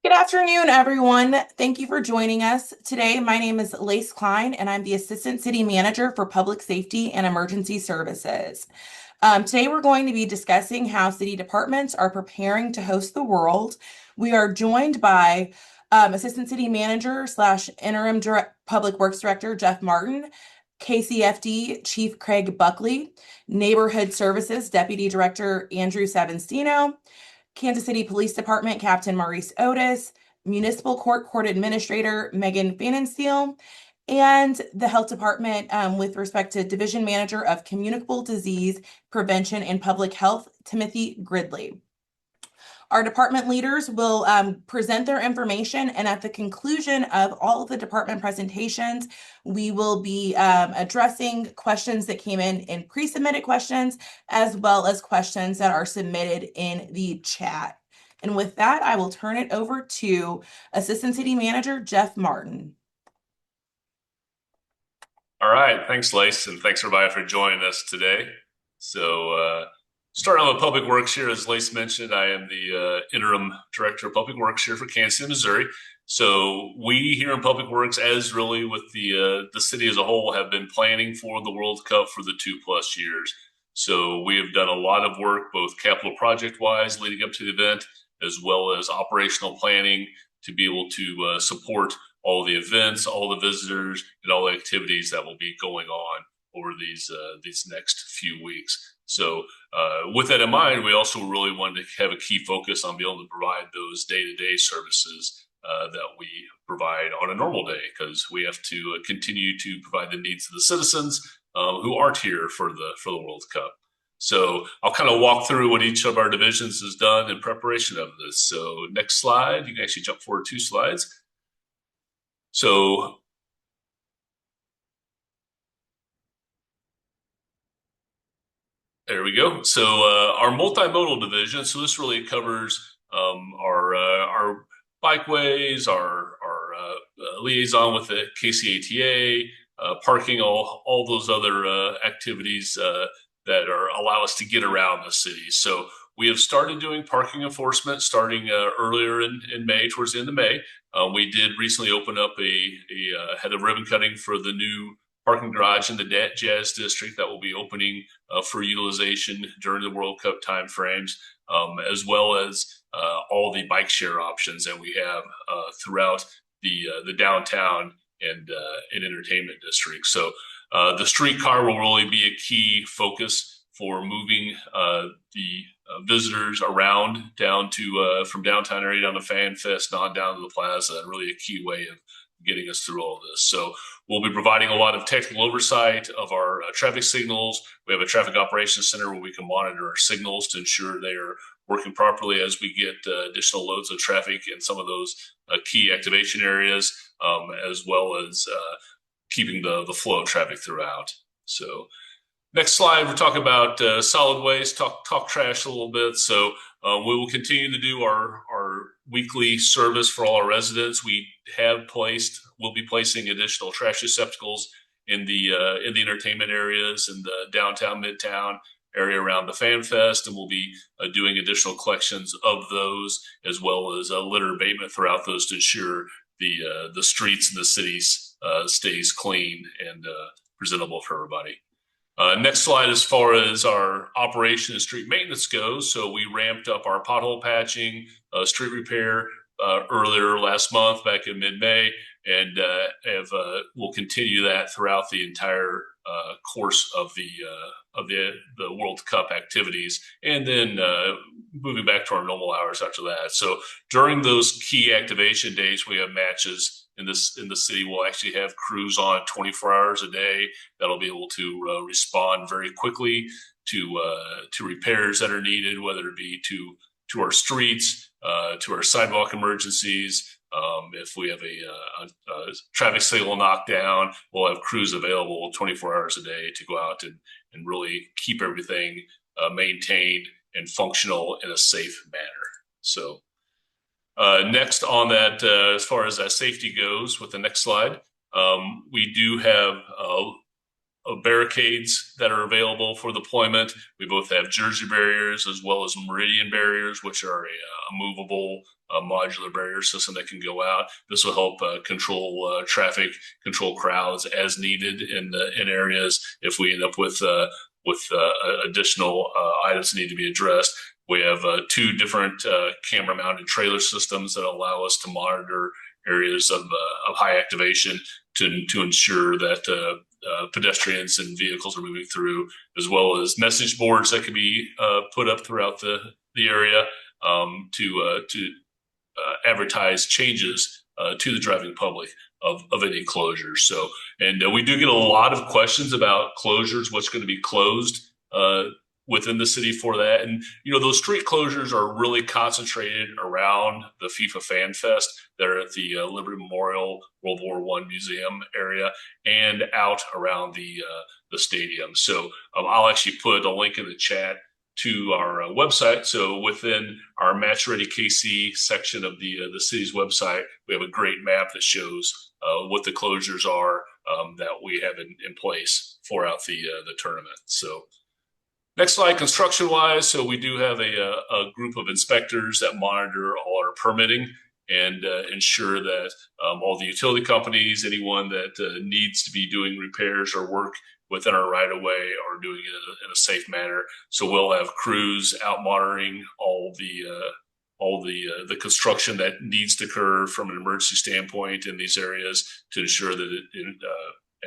Good afternoon, everyone. Thank you for joining us today. My name is Lace Klein, and I'm the Assistant City Manager for Public Safety and Emergency Services. Today, we're going to be discussing how city departments are preparing to host the World. We are joined by Assistant City Manager slash Interim Public Works Director Jeff Martin, KCFD Chief Craig Buckley, Neighborhood Services Deputy Director Andrew Savastino, Kansas City Police Department Captain Maurice Otis, Municipal Court Administrator Megan Fanensteel, and the Health Department with respect to Division Manager of Communicable Disease Prevention and Public Health, Timothy Gridley. Our department leaders will present their information, and at the conclusion of all of the department presentations, we will be addressing questions that came in pre-submitted questions, as well as questions that are submitted in the chat. And with that, I will turn it over to Assistant City Manager Jeff Martin. All right, thanks, Lace, and thanks everybody for joining us today. Starting on with Public Works here, as Lace mentioned, I am the Interim Director of Public Works here for Kansas City, Missouri. So we here in Public Works, as really with the city as a whole, have been planning for the World Cup for the 2+ years. So we have done a lot of work, both capital project-wise leading up to the event, as well as operational planning to be able to support all the events, all the visitors, and all the activities that will be going on over these next few weeks. So with that in mind, we also really wanted to have a key focus on being able to provide those day-to-day services that we provide on a normal day, because we have to continue to provide the needs of the citizens who aren't here for the World Cup. So I'll kind of walk through what each of our divisions has done in preparation of this. So next slide, you can actually jump forward 2 slides. So there we go. So our multimodal division, so this really covers our bikeways, our liaison with the KCATA, parking, all those other activities that allow us to get around the city. So we have started doing parking enforcement starting earlier in May, towards the end of May. We did recently open up had a ribbon cutting for the new parking garage in the Jazz District that will be opening for utilization during the World Cup timeframes, as well as all the bike share options that we have throughout the downtown and entertainment district. So the streetcar will really be a key focus for moving the visitors around from downtown area down to Fan Fest, on down to the plaza, and really a key way of getting us through all of this. So we'll be providing a lot of technical oversight of our traffic signals. We have a traffic operations center where we can monitor our signals to ensure they are working properly as we get additional loads of traffic in some of those key activation areas, as well as keeping the flow of traffic throughout. So next slide, we're talking about solid waste, talk trash a little bit. So we will continue to do our weekly service for all our residents. We'll be placing additional trash receptacles in the entertainment areas in the downtown, midtown area around the Fan Fest, and we'll be doing additional collections of those, as well as litter abatement throughout those to ensure the streets and the cities stays clean and presentable for everybody. Next slide, as far as our operation and street maintenance goes. So we ramped up our pothole patching, street repair earlier last month, back in mid-May, and we'll continue that throughout the entire course of the World Cup activities, and then moving back to our normal hours after that. So during those key activation days, we have matches in the city. We'll actually have crews on 24 hours a day that'll be able to respond very quickly to repairs that are needed, whether it be to our streets, to our sidewalk emergencies. If we have a traffic signal knocked down, we'll have crews available 24 hours a day to go out and really keep everything maintained and functional in a safe manner. So next on that, as far as that safety goes, with the next slide, we do have barricades that are available for deployment. We both have jersey barriers as well as meridian barriers, which are a movable modular barrier system that can go out. This will help control traffic, control crowds as needed in areas if we end up with additional items that need to be addressed. We have two different camera-mounted trailer systems that allow us to monitor areas of high activation to ensure that pedestrians and vehicles are moving through, as well as message boards that can be put up throughout the area to advertise changes to the driving public of any closures. So, and we do get a lot of questions about closures, what's going to be closed within the city for that. And, those street closures are really concentrated around the FIFA Fan Fest that are at the Liberty Memorial World War I Museum area and out around the stadium. So I'll actually put a link in the chat to our website. So within our Match Ready KC section of the city's website, we have a great map that shows what the closures are that we have in place for out the tournament. So next slide, construction-wise. So we do have a group of inspectors that monitor all our permitting and ensure that all the utility companies, anyone that needs to be doing repairs or work within our right-of-way are doing it in a safe manner. So we'll have crews out monitoring all the construction that needs to occur from an emergency standpoint in these areas to ensure that it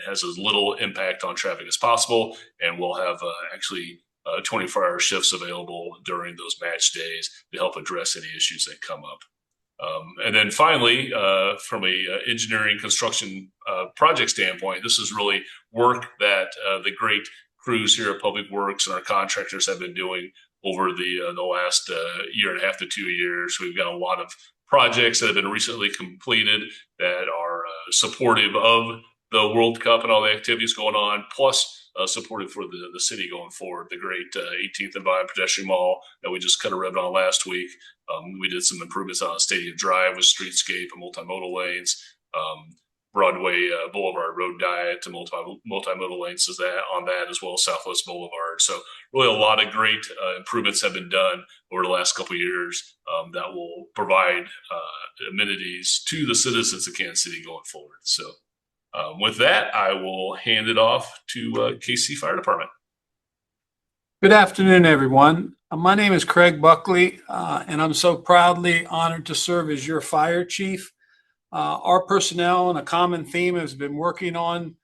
has as little impact on traffic as possible. And we'll have actually 24-hour shifts available during those match days to help address any issues that come up. And then finally, from a engineering construction project standpoint, this is really work that the great crews here at Public Works and our contractors have been doing over the last year and a half to 2 years. We've got a lot of projects that have been recently completed that are supportive of the World Cup and all the activities going on, plus supportive for the city going forward. The great 18th and Vine pedestrian mall that we just cut a ribbon on last week. We did some improvements on Stadium Drive with streetscape and multimodal lanes. Broadway Boulevard Road Diet to multimodal lanes on that, as well as Southwest Boulevard. So really a lot of great improvements have been done over the last couple of years that will provide amenities to the citizens of Kansas City going forward. So with that, I will hand it off to KC Fire Department. Good afternoon, everyone. My name is Craig Buckley, and I'm so proudly honored to serve as your fire chief. Our personnel, and a common theme, has been working on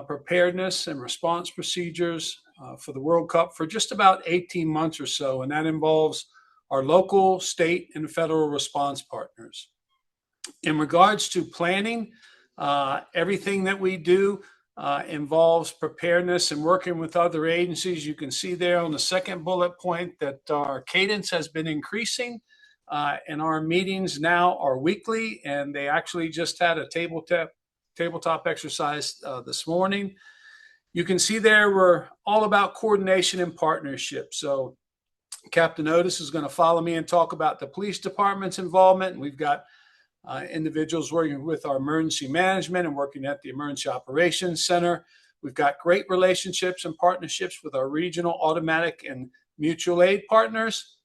preparedness and response procedures for the World Cup for just about 18 months or so, and that involves our local, state, and federal response partners. In regards to planning, everything that we do involves preparedness and working with other agencies. You can see there on the second bullet point that our cadence has been increasing, and our meetings now are weekly, and they actually just had a tabletop exercise this morning. You can see there we're all about coordination and partnership. So Captain Otis is going to follow me and talk about the police department's involvement. And we've got individuals working with our emergency management and working at the Emergency Operations Center. We've got great relationships and partnerships with our regional, automatic, and mutual aid partners.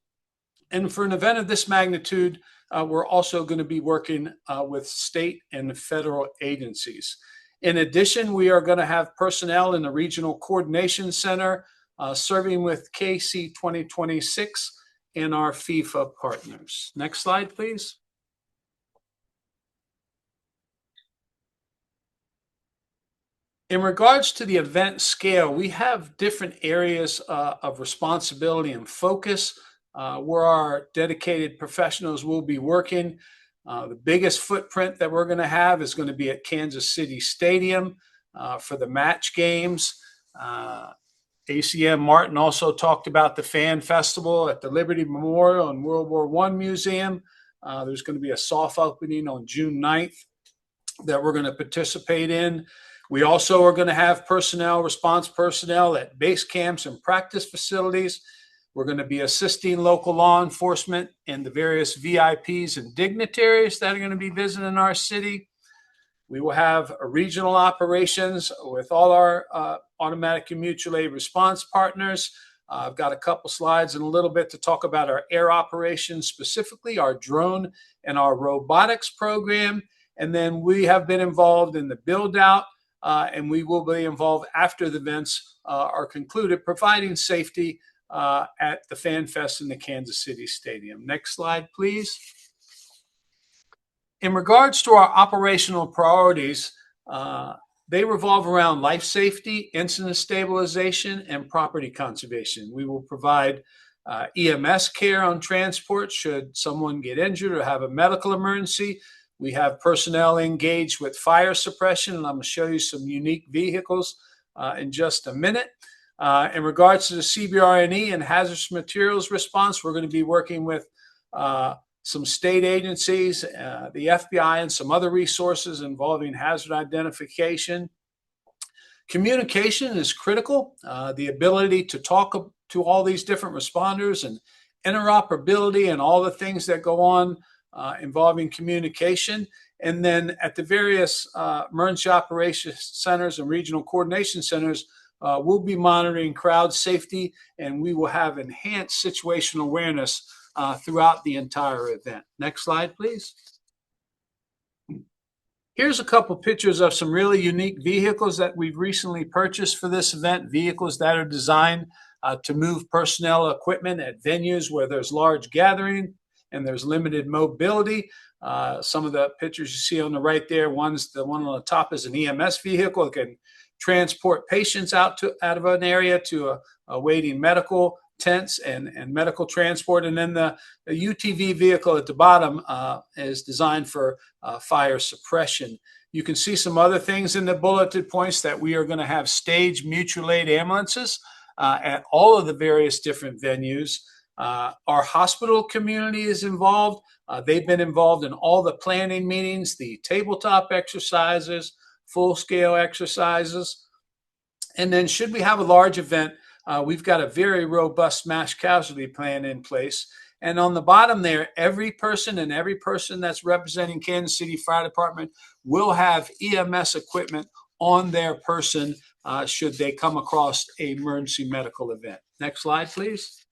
And for an event of this magnitude, we're also going to be working with state and federal agencies. In addition, we are going to have personnel in the Regional Coordination Center serving with KC 2026 and our FIFA partners. Next slide, please. In regards to the event scale, we have different areas of responsibility and focus where our dedicated professionals will be working. The biggest footprint that we're going to have is going to be at Kansas City Stadium for the match games. ACM Martin also talked about the Fan Festival at the Liberty Memorial and World War I Museum. There's going to be a soft opening on June 9th that we're going to participate in. We also are going to have response personnel at base camps and practice facilities. We're going to be assisting local law enforcement and the various VIPs and dignitaries that are going to be visiting our city. We will have regional operations with all our automatic and mutual aid response partners. I've got a couple slides in a little bit to talk about our air operations, specifically our drone and our robotics program. And then we have been involved in the build out, and we will be involved after the events are concluded, providing safety at the Fan Fest in the Kansas City Stadium. Next slide, please. In regards to our operational priorities, they revolve around life safety, incident stabilization, and property conservation. We will provide EMS care on transport should someone get injured or have a medical emergency. We have personnel engaged with fire suppression, and I'm going to show you some unique vehicles in just a minute. In regards to the CBRNE and hazardous materials response, we're going to be working with some state agencies, the FBI, and some other resources involving hazard identification. Communication is critical. The ability to talk to all these different responders and interoperability and all the things that go on involving communication. And then at the various emergency operations centers and regional coordination centers, we'll be monitoring crowd safety, and we will have enhanced situational awareness throughout the entire event. Next slide, please. Here's a couple pictures of some really unique vehicles that we've recently purchased for this event, vehicles that are designed to move personnel equipment at venues where there's large gathering and there's limited mobility. Some of the pictures you see on the right there, the one on the top is an EMS vehicle. It can transport patients out of an area to awaiting medical tents and medical transport. And then the UTV vehicle at the bottom is designed for fire suppression. You can see some other things in the bulleted points that we are going to have staged mutual aid ambulances at all of the various different venues. Our hospital community is involved. They've been involved in all the planning meetings, the tabletop exercises, full-scale exercises. And then should we have a large event, we've got a very robust mass casualty plan in place. And on the bottom there, every person that's representing Kansas City Fire Department will have EMS equipment on their person should they come across an emergency medical event. Next slide, please.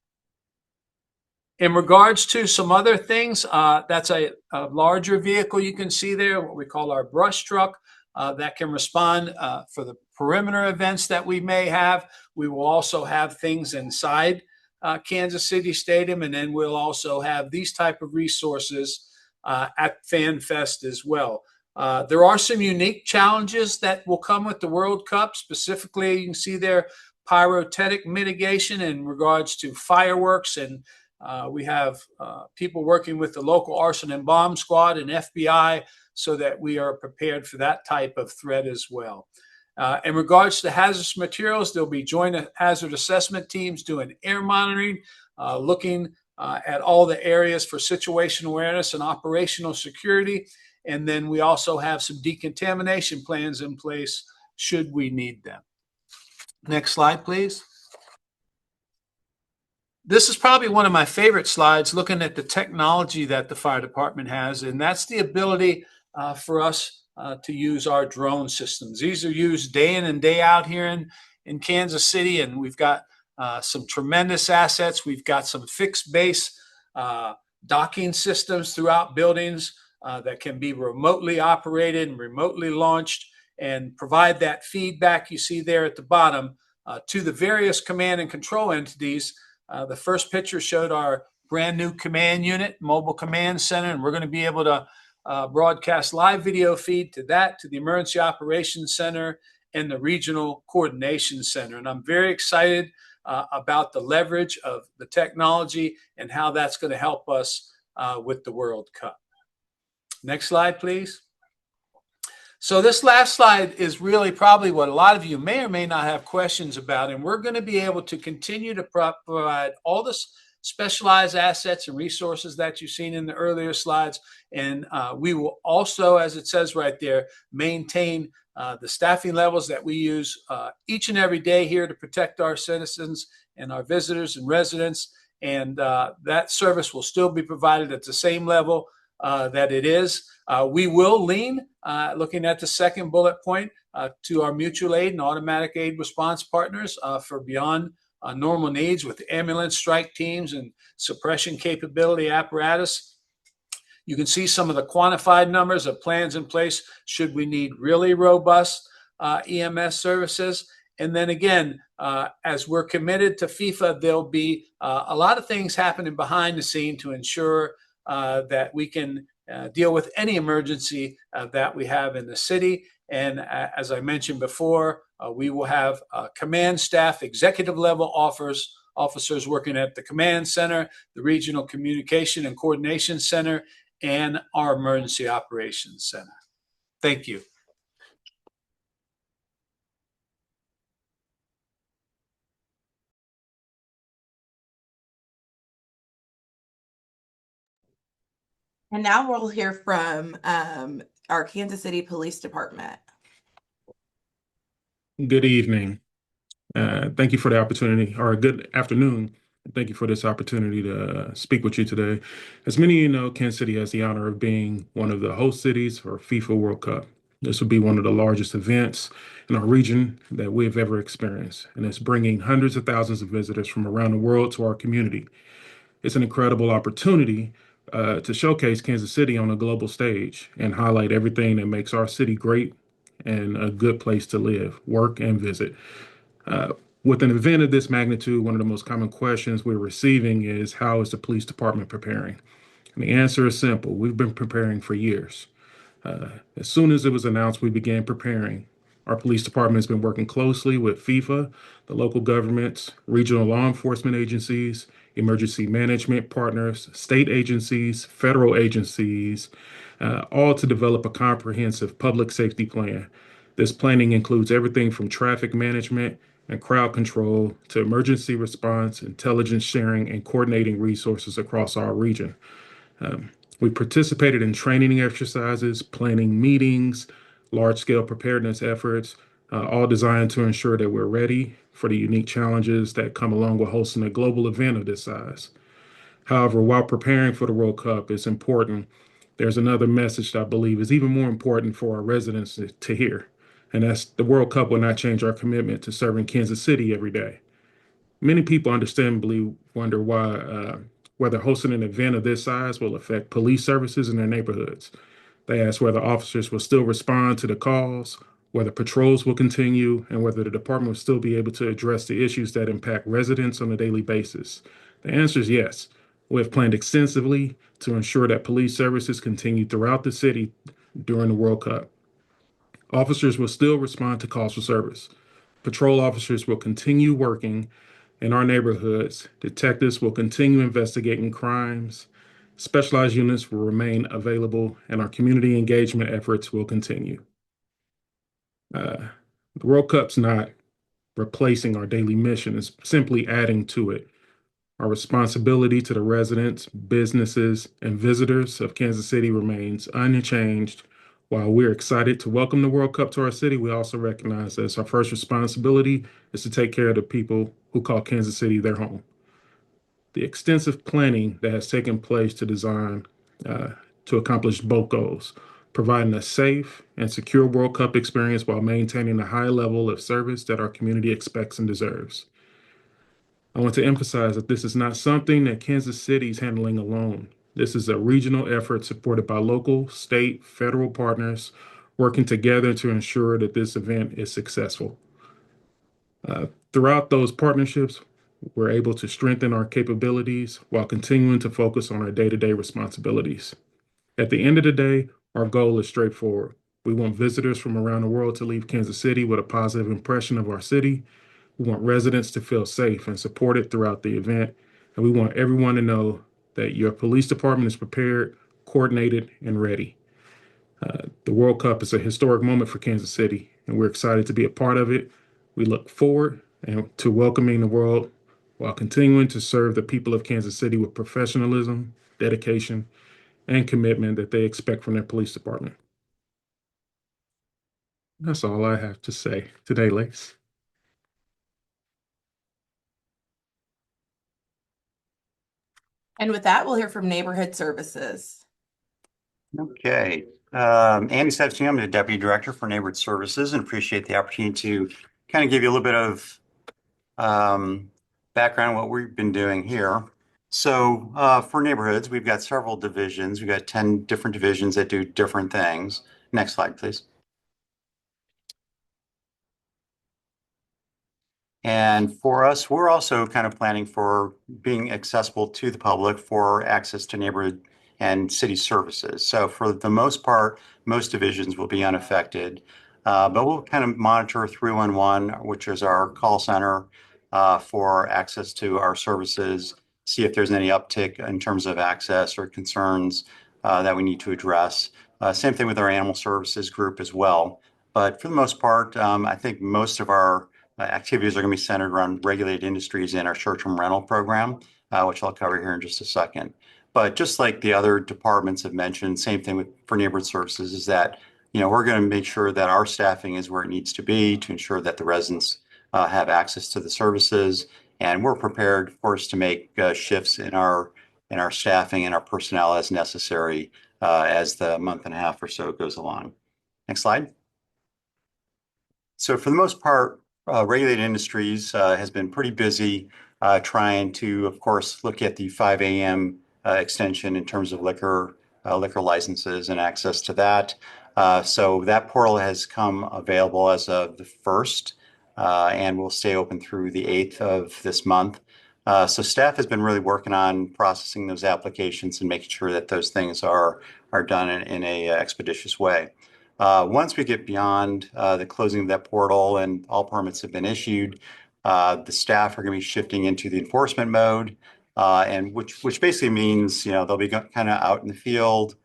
In regards to some other things, that's a larger vehicle you can see there, what we call our brush truck. That can respond for the perimeter events that we may have. We will also have things inside Kansas City Stadium, and then we'll also have these type of resources at Fan Fest as well. There are some unique challenges that will come with the World Cup. Specifically, you can see there pyrotechnic mitigation in regards to fireworks, and we have people working with the local arson and bomb squad and FBI so that we are prepared for that type of threat as well. In regards to hazardous materials, there'll be joint hazard assessment teams doing air monitoring, looking at all the areas for situational awareness and operational security. And then we also have some decontamination plans in place should we need them. Next slide, please. This is probably one of my favorite slides, looking at the technology that the fire department has, and that's the ability for us to use our drone systems. These are used day in and day out here in Kansas City, and we've got some tremendous assets. We've got some fixed base docking systems throughout buildings that can be remotely operated and remotely launched and provide that feedback you see there at the bottom to the various command and control entities. The first picture showed our brand new command unit, mobile command center, and we're going to be able to broadcast live video feed to that, to the Emergency Operations Center and the Regional Coordination Center. And I'm very excited about the leverage of the technology and how that's going to help us with the World Cup. Next slide, please. So this last slide is really probably what a lot of you may or may not have questions about, and we're going to be able to continue to provide all this specialized assets and resources that you've seen in the earlier slides. And we will also, as it says right there, maintain the staffing levels that we use each and every day here to protect our citizens and our visitors and residents. And that service will still be provided at the same level that it is. We will lean, looking at the second bullet point, to our mutual aid and automatic aid response partners for beyond normal needs with ambulance strike teams and suppression capability apparatus. You can see some of the quantified numbers of plans in place should we need really robust EMS services. And then again, as we're committed to FIFA, there'll be a lot of things happening behind the scene to ensure that we can deal with any emergency that we have in the city. And as I mentioned before, we will have command staff, executive level officers working at the command center, the regional communication and coordination center, and our emergency operations center. Thank you. And now we'll hear from our Kansas City Police Department. Good evening. Thank you for the opportunity, or good afternoon. Thank you for this opportunity to speak with you today. As many of you know, Kansas City has the honor of being one of the host cities for FIFA World Cup. This will be one of the largest events in our region that we have ever experienced, and it's bringing hundreds of thousands of visitors from around the world to our community. It's an incredible opportunity to showcase Kansas City on a global stage and highlight everything that makes our city great and a good place to live, work, and visit. Uh, with an event of this magnitude, one of the most common questions we're receiving is, how is the police department preparing? And the answer is simple. We've been preparing for years. As soon as it was announced, we began preparing. Our police department has been working closely with FIFA, the local governments, regional law enforcement agencies, emergency management partners, state agencies, federal agencies, all to develop a comprehensive public safety plan. This planning includes everything from traffic management and crowd control to emergency response, intelligence sharing, and coordinating resources across our region. Um, we participated in training exercises, planning meetings, large scale preparedness efforts, all designed to ensure that we're ready for the unique challenges that come along with hosting a global event of this size. However, while preparing for the World Cup is important, there's another message that I believe is even more important for our residents to hear. And that's the World Cup will not change our commitment to serving Kansas City every day. Many people understandably wonder whether hosting an event of this size will affect police services in their neighborhoods. They ask whether officers will still respond to the calls, whether patrols will continue, and whether the department will still be able to address the issues that impact residents on a daily basis. The answer is yes. We have planned extensively to ensure that police services continue throughout the city during the World Cup. Officers will still respond to calls for service. Patrol officers will continue working in our neighborhoods. Detectives will continue investigating crimes. Specialized units will remain available, and our community engagement efforts will continue. The World Cup's not replacing our daily mission, it's simply adding to it. Our responsibility to the residents, businesses, and visitors of Kansas City remains unchanged. While we're excited to welcome the World Cup to our city, we also recognize that our first responsibility is to take care of the people who call Kansas City their home. The extensive planning that has taken place uh, to accomplish both goals, providing a safe and secure World Cup experience while maintaining a high level of service that our community expects and deserves. I want to emphasize that this is not something that Kansas City is handling alone. This is a regional effort supported by local, state, federal partners working together to ensure that this event is successful. Throughout those partnerships, we're able to strengthen our capabilities while continuing to focus on our day-to-day responsibilities. At the end of the day, our goal is straightforward. We want visitors from around the world to leave Kansas City with a positive impression of our city. We want residents to feel safe and supported throughout the event. And we want everyone to know that your police department is prepared, coordinated, and ready. The World Cup is a historic moment for Kansas City, and we're excited to be a part of it. We look forward to welcoming the world while continuing to serve the people of Kansas City with professionalism, dedication, and commitment that they expect from their police department. That's all I have to say today, Lace. And with that, we'll hear from Neighborhood Services. Okay. Andy Sepsi, I'm the Deputy Director for Neighborhood Services and appreciate the opportunity to kind of give you a little bit of background on what we've been doing here. So for neighborhoods, we've got several divisions. We've got 10 different divisions that do different things. Next slide, please. And for us, we're also kind of planning for being accessible to the public for access to neighborhood and city services. So for the most part, most divisions will be unaffected. But we'll kind of monitor 311, which is our call center for access to our services, see if there's any uptick in terms of access or concerns that we need to address. Same thing with our animal services group as well. But for the most part, I think most of our activities are going to be centered around regulated industries in our short-term rental program, which I'll cover here in just a second. But just like the other departments have mentioned, same thing for neighborhood services is that, we're going to make sure that our staffing is where it needs to be to ensure that the residents have access to the services. And we're prepared, of course, to make shifts in our staffing and our personnel as necessary as the month and a half or so goes along. Next slide. So for the most part, regulated industries has been pretty busy trying to, of course, look at the 5 a.m. Extension in terms of liquor licenses and access to that. So that portal has come available as of the 1st and will stay open through the 8th of this month. So staff has been really working on processing those applications and making sure that those things are done in a expeditious way. Once we get beyond the closing of that portal and all permits have been issued, the staff are going to be shifting into the enforcement mode, and which basically means they'll be kind of out in the field,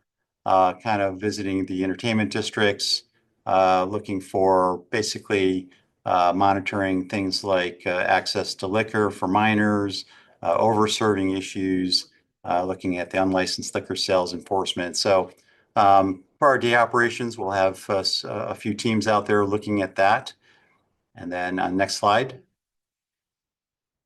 kind of visiting the entertainment districts, looking for basically monitoring things like access to liquor for minors, over-serving issues, looking at the unlicensed liquor sales enforcement. So for our day operations, we'll have a few teams out there looking at that. And then next slide,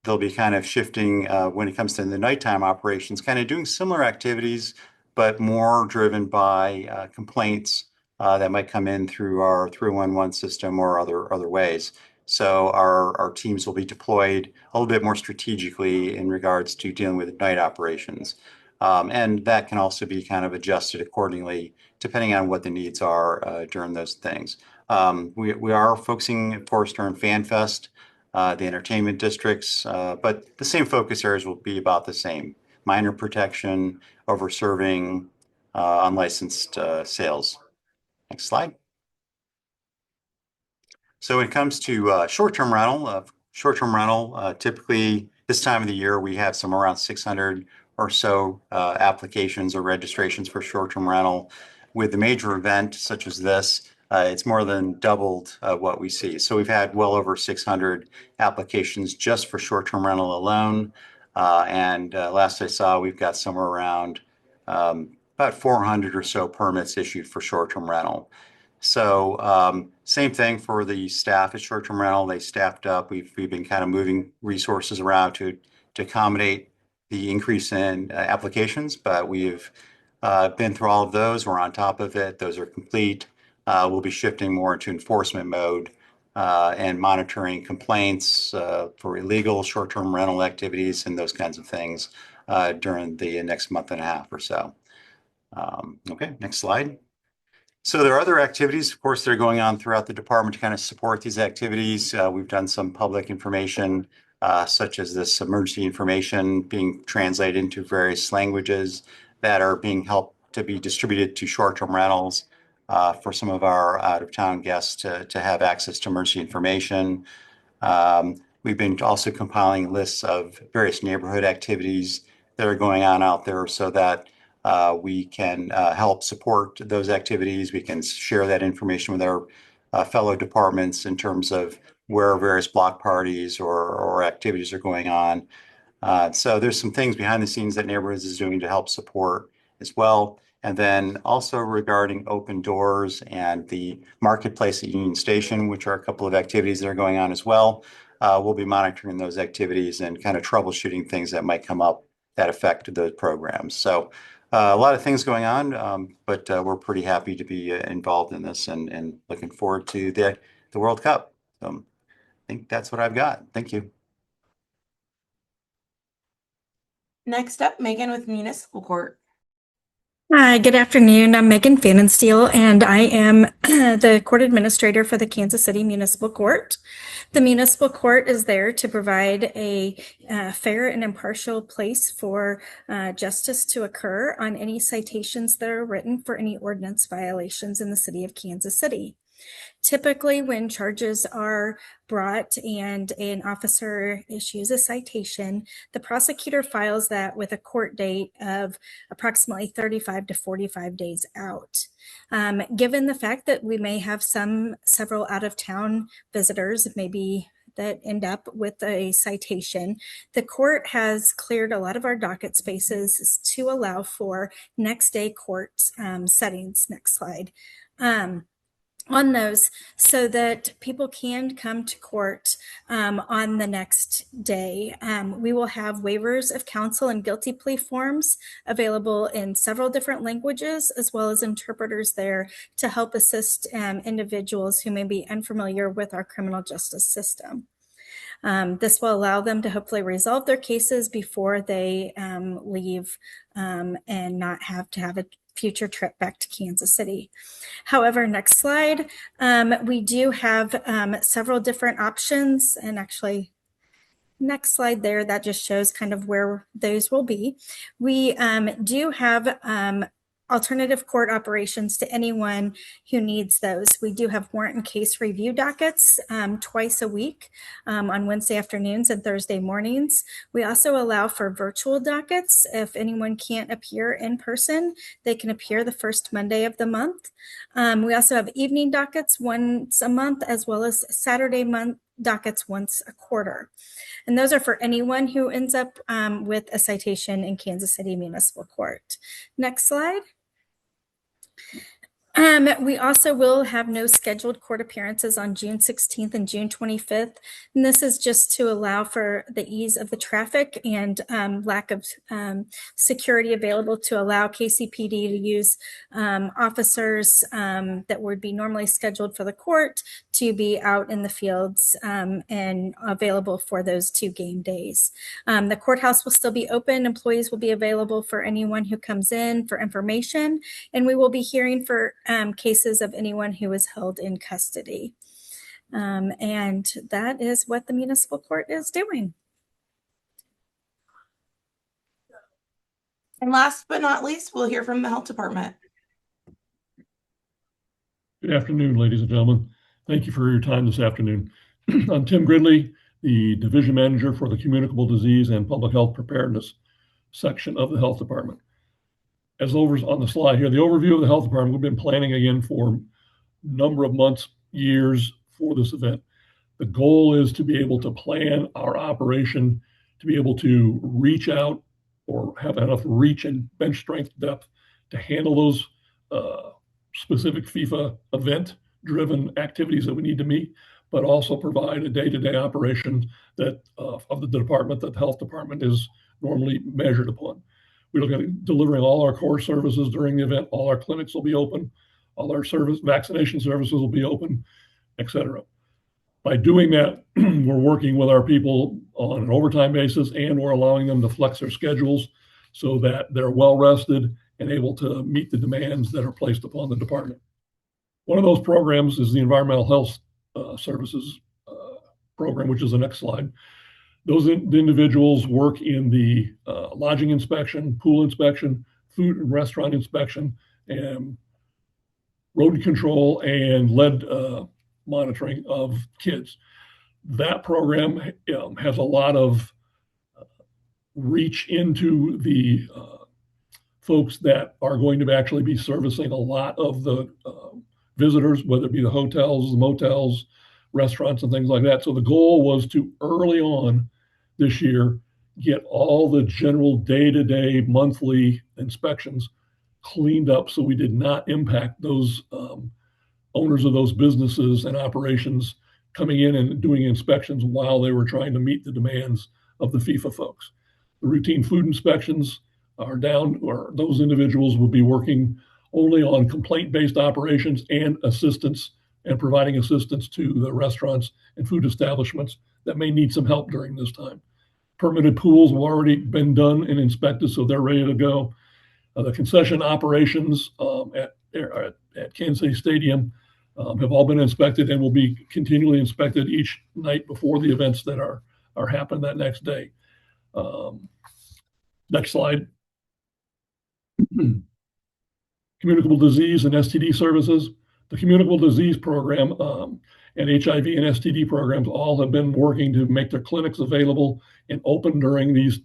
they'll be kind of shifting when it comes to the nighttime operations, kind of doing similar activities, but more driven by complaints that might come in through our 311 system or other ways. So our teams will be deployed a little bit more strategically in regards to dealing with night operations. And that can also be kind of adjusted accordingly, depending on what the needs are during those things. We are focusing, of course, during FanFest, the entertainment districts, but the same focus areas will be about the same. Minor protection, over-serving, unlicensed sales. Next slide. So when it comes to short-term rental, typically this time of the year, we have somewhere around 600 or so applications or registrations for short-term rental. With the major event such as this, it's more than doubled what we see. So we've had well over 600 applications just for short-term rental alone. And last I saw, we've got somewhere around about 400 or so permits issued for short-term rental. So same thing for the staff at short-term rental. They staffed up. We've been kind of moving resources around to accommodate the increase in applications, but we've been through all of those. We're on top of it. Those are complete. We'll be shifting more into enforcement mode and monitoring complaints for illegal short-term rental activities and those kinds of things during the next month and a half or so. Okay, next slide. So there are other activities, of course, that are going on throughout the department to kind of support these activities. We've done some public information, such as this emergency information being translated into various languages that are being helped to be distributed to short-term rentals for some of our out-of-town guests to have access to emergency information. We've been also compiling lists of various neighborhood activities that are going on out there so that we can help support those activities. We can share that information with our fellow departments in terms of where various block parties or activities are going on. So there's some things behind the scenes that Neighborhoods is doing to help support as well. And then also regarding open doors and the marketplace at Union Station, which are a couple of activities that are going on as well. We'll be monitoring those activities and kind of troubleshooting things that might come up that affect those programs. So A lot of things going on, but we're pretty happy to be involved in this and looking forward to the World Cup. I think that's what I've got. Thank you. Next up, Megan with Municipal Court. Hi, good afternoon. I'm Megan Fanninsteel, and I am the court administrator for the Kansas City Municipal Court. The Municipal Court is there to provide a fair and impartial place for justice to occur on any citations that are written for any ordinance violations in the city of Kansas City. Typically, when charges are brought and an officer issues a citation, the prosecutor files that with a court date of approximately 35 to 45 days out. Given the fact that we may have several out-of-town visitors, maybe that end up with a citation, the court has cleared a lot of our docket spaces to allow for next day court settings. Next slide. On those so that people can come to court on the next day. We will have waivers of counsel and guilty plea forms available in several different languages, as well as interpreters there to help assist individuals who may be unfamiliar with our criminal justice system. This will allow them to hopefully resolve their cases before they leave and not have to have a future trip back to Kansas City. However, next slide, we do have several different options, and actually next slide there, that just shows kind of where those will be. We do have alternative court operations to anyone who needs those. We do have warrant and case review dockets twice a week on Wednesday afternoons and Thursday mornings. We also allow for virtual dockets. If anyone can't appear in person, they can appear the first Monday of the month. We also have evening dockets once a month, as well as Saturday dockets once a quarter. And those are for anyone who ends up with a citation in Kansas City Municipal Court. Next slide. We also will have no scheduled court appearances on June 16th and June 25th. And this is just to allow for the ease of the traffic and lack of security available to allow KCPD to use officers that would be normally scheduled for the court to be out in the fields and available for those 2 game days. The courthouse will still be open. Employees will be available for anyone who comes in for information, and we will be hearing for cases of anyone who is held in custody. And that is what the municipal court is doing. And last but not least, we'll hear from the health department. Good afternoon, ladies and gentlemen. Thank you for your time this afternoon. I'm Tim Gridley, the Division Manager for the Communicable Disease and Public Health Preparedness section of the Health Department. As over on the slide here, the overview of the Health Department, we've been planning again for a number of months, years for this event. The goal is to be able to plan our operation, to be able to reach out or have enough reach and bench strength depth to handle those specific FIFA event-driven activities that we need to meet, but also provide a day-to-day operation that of the department that the Health Department is normally measured upon. We look at delivering all our core services during the event. All our clinics will be open. All our vaccination services will be open, et cetera. By doing that, we're working with our people on an overtime basis, and we're allowing them to flex their schedules so that they're well rested and able to meet the demands that are placed upon the department. One of those programs is the Environmental Health Services program, which is the next slide. Those individuals work in the lodging inspection, pool inspection, food and restaurant inspection, and rodent control and lead monitoring of kids. That program has a lot of reach into the folks that are going to actually be servicing a lot of the visitors, whether it be the hotels, the motels, restaurants, and things like that. So the goal was to early on this year get all the general day-to-day monthly inspections cleaned up so we did not impact those owners of those businesses and operations coming in and doing inspections while they were trying to meet the demands of the FIFA folks. The routine food inspections are down, or those individuals will be working only on complaint-based operations and assistance and providing assistance to the restaurants and food establishments that may need some help during this time. Permitted pools have already been done and inspected, so they're ready to go. The concession operations at Kansas City Stadium have all been inspected and will be continually inspected each night before the events that are happening that next day. Next slide. Communicable disease and STD services. The communicable disease program and HIV and STD programs all have been working to make their clinics available and open during these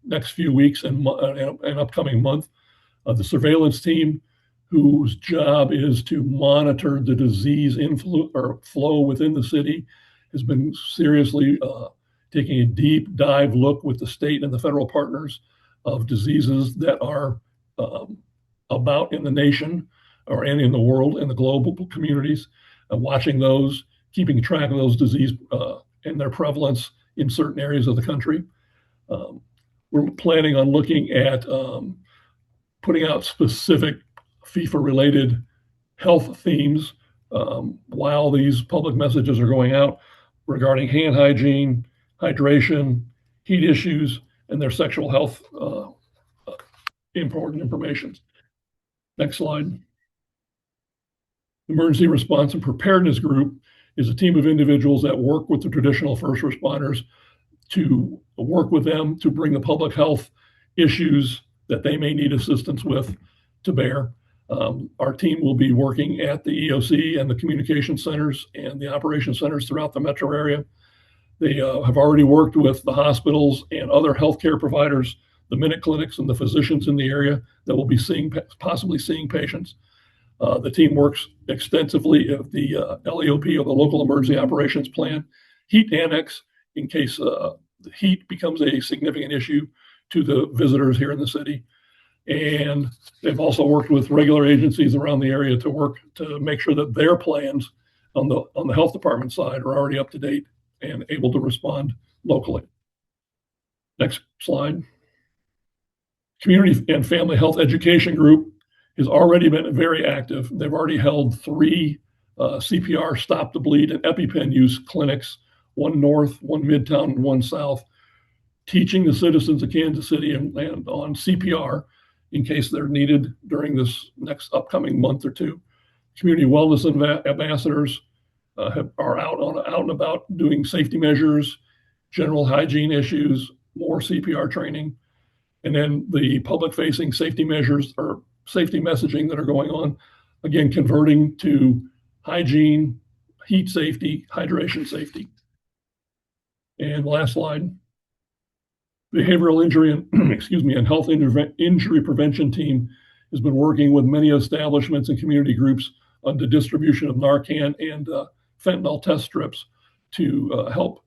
next few weeks and upcoming month. The surveillance team, whose job is to monitor the disease flow within the city, has been seriously taking a deep dive look with the state and the federal partners of diseases that are about in the nation and in the world and the global communities, watching those, keeping track of those diseases and their prevalence in certain areas of the country. We're planning on looking at putting out specific FIFA-related health themes while these public messages are going out regarding hand hygiene, hydration, heat issues, and their sexual health important information. Next slide. Emergency Response and Preparedness Group is a team of individuals that work with the traditional first responders to work with them to bring the public health issues that they may need assistance with to bear. Our team will be working at the EOC and the communication centers and the operation centers throughout the metro area. They have already worked with the hospitals and other healthcare providers, the minute clinics and the physicians in the area that will be possibly seeing patients. The team works extensively at the LEOP, or the Local Emergency Operations Plan, heat annex, in case the heat becomes a significant issue to the visitors here in the city. And they've also worked with regular agencies around the area to work to make sure that their plans on the health department side are already up to date and able to respond locally. Next slide. Community and Family Health Education Group has already been very active. They've already held 3 CPR stop the bleed and EpiPen use clinics, one north, one midtown, and one south, teaching the citizens of Kansas City and on CPR in case they're needed during this next upcoming month or two. Community wellness ambassadors are out and about doing safety measures, general hygiene issues, more CPR training, and then the public-facing safety measures or safety messaging that are going on, again, converting to hygiene, heat safety, hydration safety. And last slide. Behavioral injury and and health injury prevention team has been working with many establishments and community groups on the distribution of Narcan and fentanyl test strips to help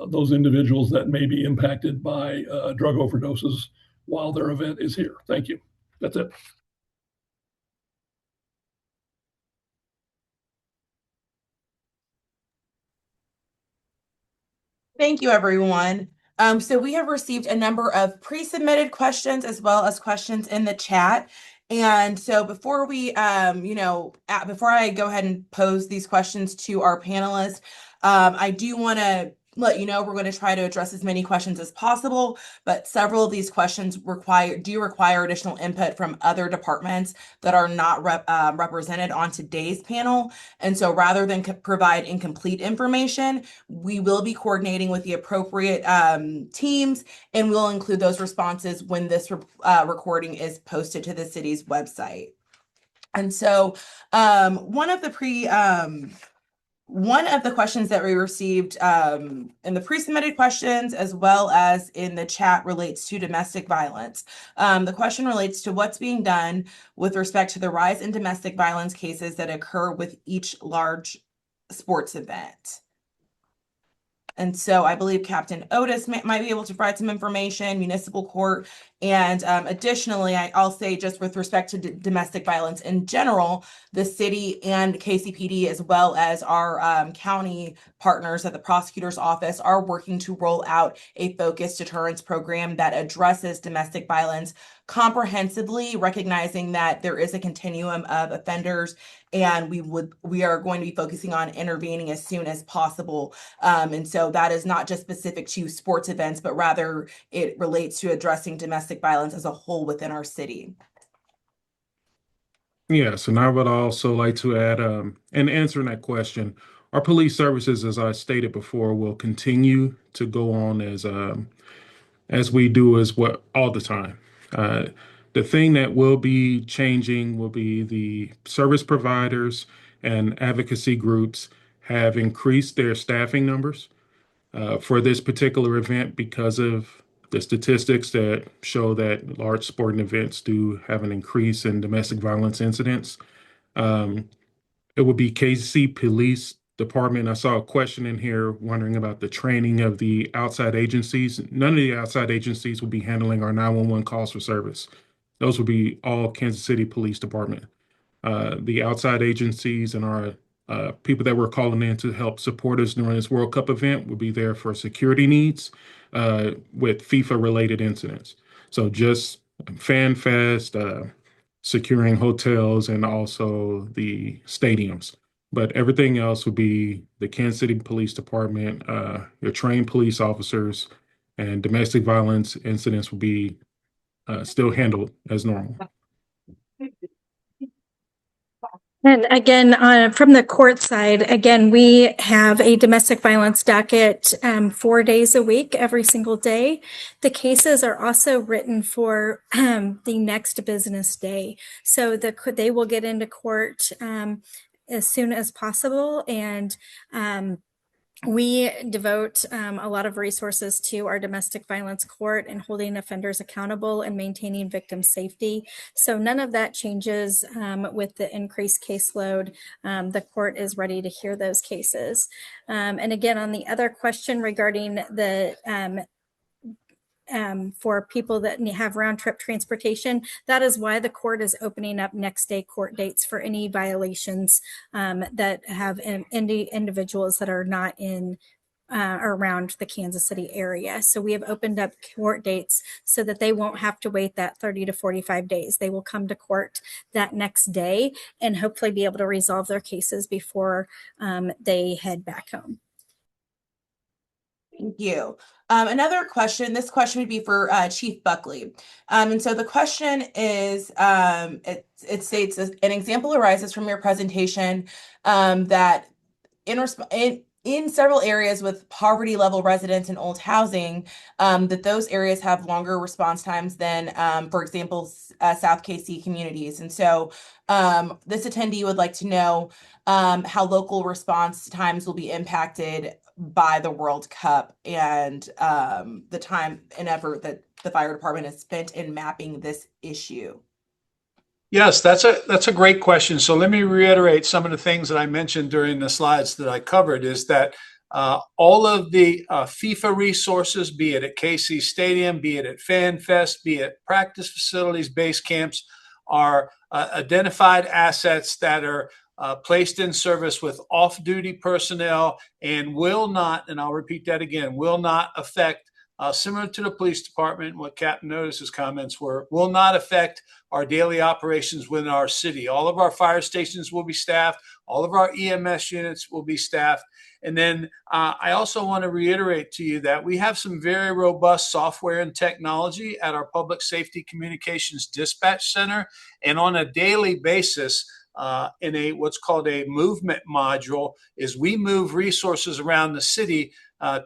those individuals that may be impacted by drug overdoses while their event is here. Thank you. That's it. Thank you, everyone. So we have received a number of pre-submitted questions as well as questions in the chat. And so before we, before I go ahead and pose these questions to our panelists, I do want to let you know we're going to try to address as many questions as possible, but several of these questions do require additional input from other departments that are not represented on today's panel. And so rather than provide incomplete information, we will be coordinating with the appropriate teams, and we'll include those responses when this recording is posted to the city's website. And so one of the questions that we received in the pre-submitted questions as well as in the chat relates to domestic violence. The question relates to what's being done with respect to the rise in domestic violence cases that occur with each large sports event. And so I believe Captain Otis might be able to provide some information. Municipal court And additionally, I'll say just with respect to domestic violence in general, the city and KCPD, as well as our county partners at the prosecutor's office, are working to roll out a focused deterrence program that addresses domestic violence comprehensively, recognizing that there is a continuum of offenders, and we are going to be focusing on intervening as soon as possible. And so that is not just specific to sports events, but rather it relates to addressing domestic violence as a whole within our city. Yes, and I would also like to add, in answering that question, our police services, as I stated before, will continue to go on as we do as what all the time. Uh, the thing that will be changing will be the service providers and advocacy groups have increased their staffing numbers for this particular event because of the statistics that show that large sporting events do have an increase in domestic violence incidents. Um, it would be KC Police Department. I saw a question in here wondering about the training of the outside agencies. None of the outside agencies will be handling our 911 calls for service. Those will be all Kansas City Police Department. The outside agencies and our people that we're calling in to help support us during this World Cup event will be there for security needs with FIFA related incidents. So just Fan Fest, securing hotels and also the stadiums. But everything else would be the Kansas City Police Department, your trained police officers, and domestic violence incidents will be still handled as normal. And again, from the court side, again, we have a domestic violence docket 4 days a week, every single day. The cases are also written for the next business day. So they will get into court as soon as possible. And we devote a lot of resources to our domestic violence court and holding offenders accountable and maintaining victim safety. So none of that changes with the increased caseload. The court is ready to hear those cases. And again, on the other question regarding the for people that have round trip transportation. That is why the court is opening up next day court dates for any violations that have individuals that are not in around the Kansas City area. So we have opened up court dates so that they won't have to wait that 30 to 45 days. They will come to court that next day and hopefully be able to resolve their cases before they head back home. Thank you. Another question, this question would be for Chief Buckley. And so the question is, it states, an example arises from your presentation that in several areas with poverty level residents and old housing, that those areas have longer response times than, for example, South KC communities. And so this attendee would like to know how local response times will be impacted by the World Cup and the time and effort that the fire department has spent in mapping this issue. Yes, that's a great question. So let me reiterate some of the things that I mentioned during the slides that I covered is that all of the FIFA resources, be it at KC Stadium, be it at Fan Fest, be it practice facilities, base camps, are identified assets that are placed in service with off-duty personnel and will not, and I'll repeat that again, will not affect, similar to the police department, what Captain Notice's comments were, will not affect our daily operations within our city. All of our fire stations will be staffed. All of our EMS units will be staffed. And then I also want to reiterate to you that we have some very robust software and technology at our Public Safety Communications Dispatch Center. And on a daily basis, in a what's called a movement module, is we move resources around the city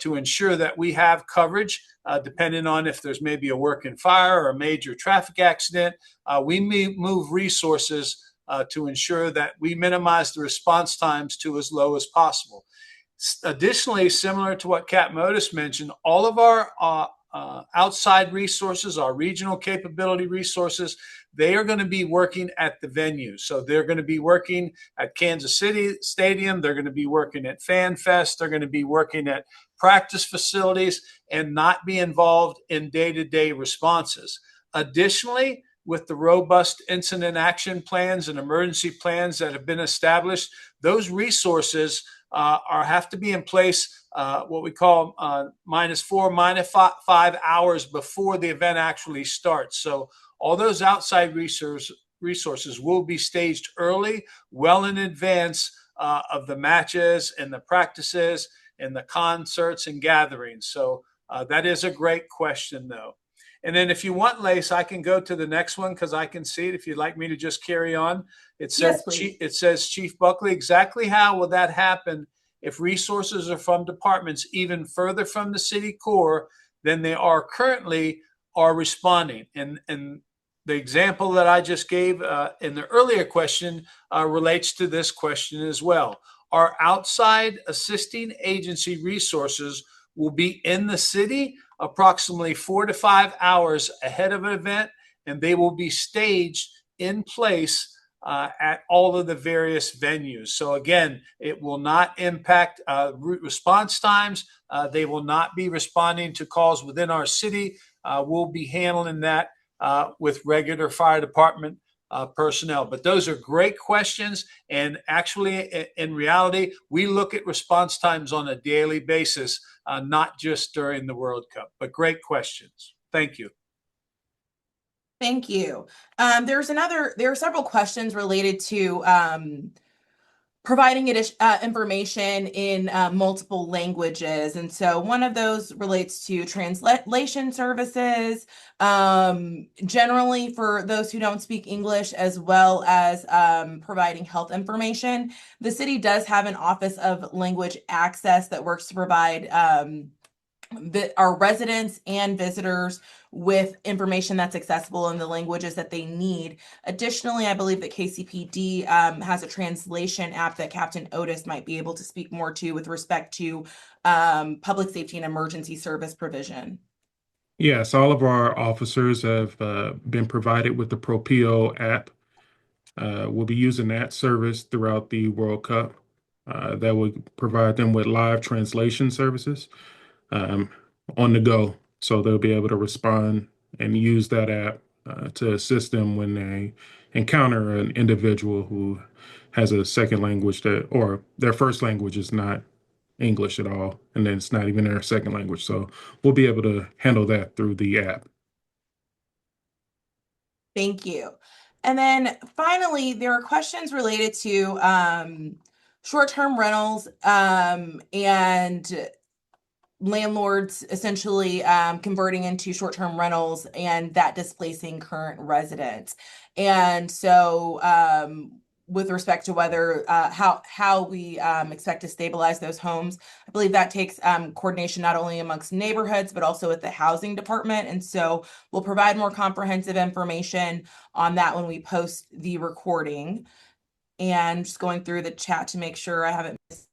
to ensure that we have coverage, depending on if there's maybe a working fire or a major traffic accident. We move resources to ensure that we minimize the response times to as low as possible. Additionally, similar to what Cap Modis mentioned, all of our outside resources, our regional capability resources, they are going to be working at the venue. So they're going to be working at Kansas City Stadium. They're going to be working at Fan Fest. They're going to be working at practice facilities and not be involved in day-to-day responses. Additionally, with the robust incident action plans and emergency plans that have been established, those resources have to be in place, what we call -4, -5 hours before the event actually starts. So all those outside resources will be staged early, well in advance of the matches and the practices and the concerts and gatherings. So that is a great question, though. And then if you want, Lace, I can go to the next one because I can see it. If you'd like me to just carry on. Yes, please. It says, Chief Buckley, exactly how will that happen if resources are from departments even further from the city core than they are currently are responding? And the example that I just gave in the earlier question relates to this question as well. Our outside assisting agency resources will be in the city approximately 4 to 5 hours ahead of an event, and they will be staged in place at all of the various venues. So again, it will not impact response times. They will not be responding to calls within our city. We'll be handling that with regular fire department personnel. But those are great questions. And actually, in reality, we look at response times on a daily basis, not just during the World Cup. But great questions. Thank you. Thank you. There are several questions related to providing information in multiple languages. And so one of those relates to translation services, generally for those who don't speak English, as well as providing health information. The city does have an Office of Language Access that works to provide our residents and visitors with information that's accessible in the languages that they need. Additionally, I believe that KCPD has a translation app that Captain Otis might be able to speak more to with respect to public safety and emergency service provision. Yes, all of our officers have been provided with the ProPio app. We'll be using that service throughout the World Cup. That will provide them with live translation services on the go. So they'll be able to respond and use that app to assist them when they encounter an individual who has a second language or their first language is not English at all, and then it's not even their second language. So we'll be able to handle that through the app. Thank you. And then finally, there are questions related to short-term rentals and landlords essentially converting into short-term rentals and that displacing current residents. And so with respect to whether how we expect to stabilize those homes, I believe that takes coordination not only amongst neighborhoods, but also with the housing department. And so we'll provide more comprehensive information on that when we post the recording. And just going through the chat to make sure I haven't missed.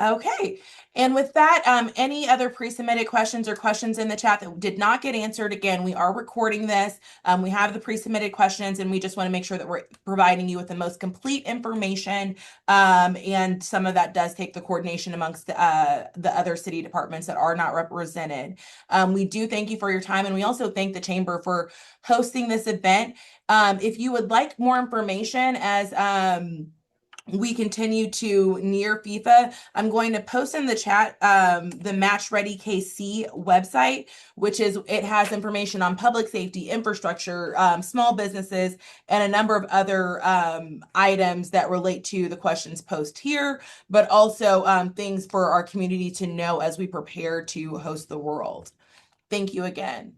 Okay, and with that, any other pre-submitted questions or questions in the chat that did not get answered? Again, we are recording this. We have the pre-submitted questions, and we just want to make sure that we're providing you with the most complete information. And some of that does take the coordination amongst the other city departments that are not represented. We do thank you for your time, and we also thank the Chamber for hosting this event. If you would like more information as we continue to near FIFA, I'm going to post in the chat the Match Ready KC website, it has information on public safety, infrastructure, small businesses, and a number of other items that relate to the questions posed here, but also things for our community to know as we prepare to host the World. Thank you again.